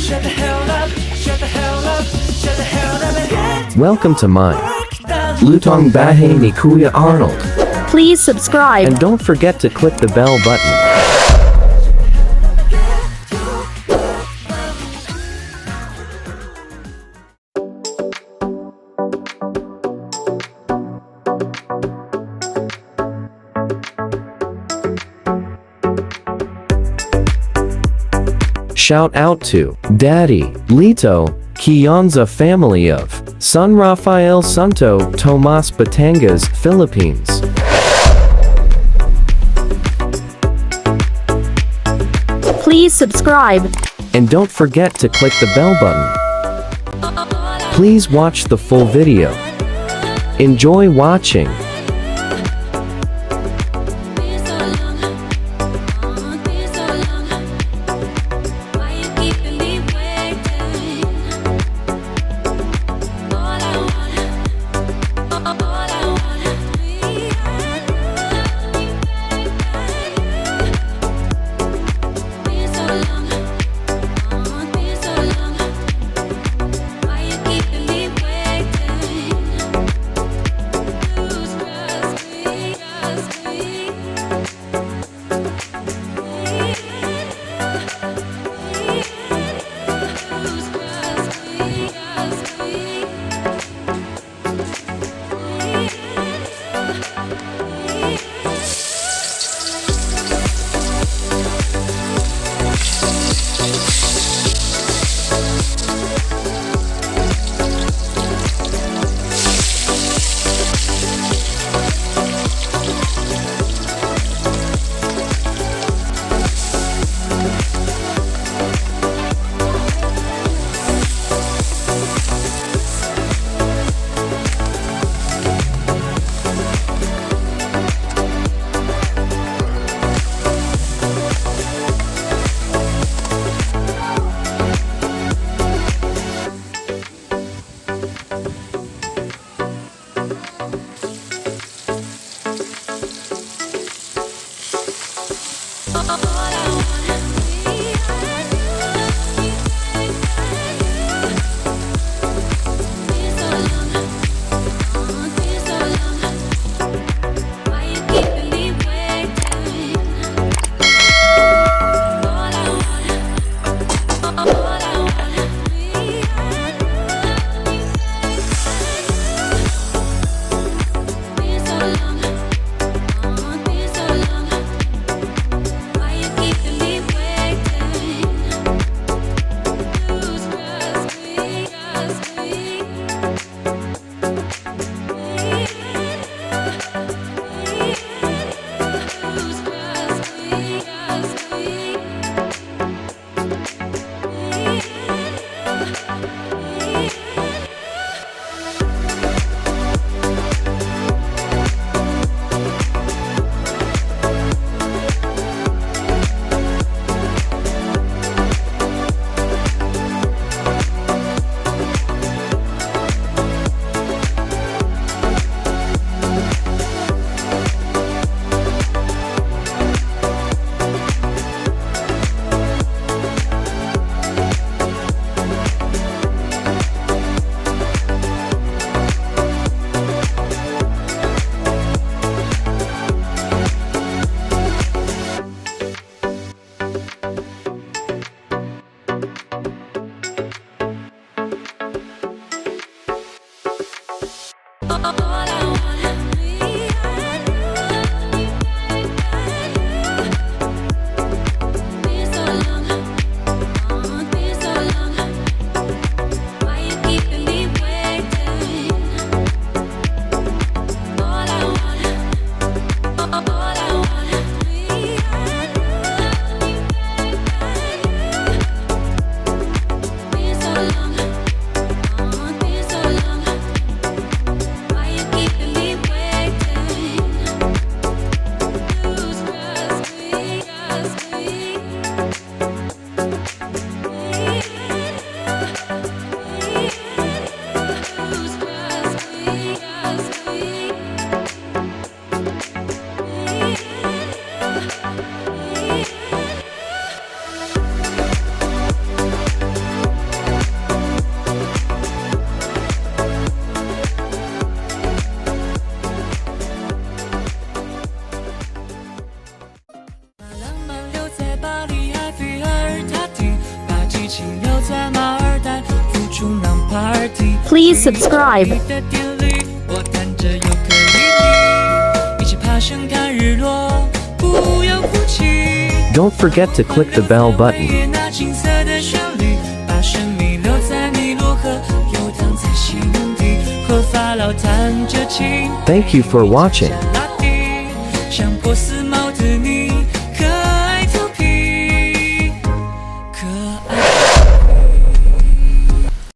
Shut the hell up, shut the hell up, shut the hell up and get Welcome to mine. Lutong Bahay ni Kuya Arnold. Please subscribe. And don't forget to click the bell button. Shout out to Daddy, Lito, Kionza family of San Rafael Santo Tomas Batangas, Philippines. Please subscribe. And don't forget to click the bell button. Please watch the full video. Enjoy watching. lose 巴黎埃菲尔塔顶，把激情留在马尔代夫冲浪 party。 Please subscribe. 你的典礼，我弹着尤克里里，一起爬山看日落，不要哭泣。 Don't forget to click the bell button. 那金色的旋律，把生命留在尼罗河，游荡在西蒙地，和法老弹着琴。 Thank you for watching. 像波斯马